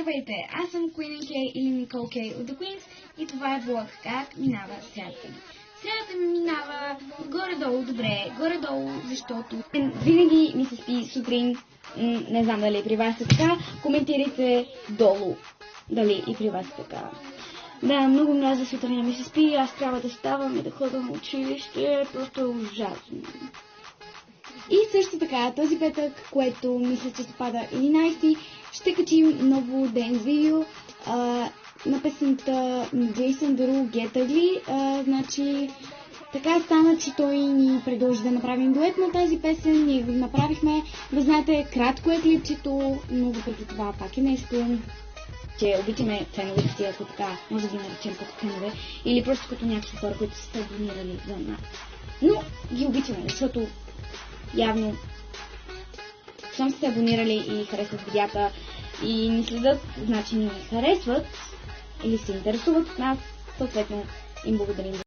Здравейте, аз съм Queen Кей или Никол Кей от The Queens и това е блог как минава срядата ми. Срядата ми минава горе-долу добре, горе-долу, защото винаги ми се спи сутрин, не знам дали при вас е така, коментирайте долу, дали и при вас е така. Да, много мразя сутрин ми се спи, аз трябва да ставам и да ходя на училище, просто е ужасно. И също така, този петък, което мисля, че се пада 11, ще качим ново Dance видео на песента на Джейсън Дерул Get Ugly. Значи, така стана, че той ни предложи да направим дует на тази песен, ние го направихме. Да знаете, кратко е клипчето, но въпреки това пак е нещо, че обичаме феновете си, ако така може да ги наречем като фенове, или просто като някакви хора, които са се абонирали за нас. Но ги обичаме, защото явно щом сте абонирали и харесват видеята и ни следят, значи ни харесват или се интересуват от нас, съответно им благодарим.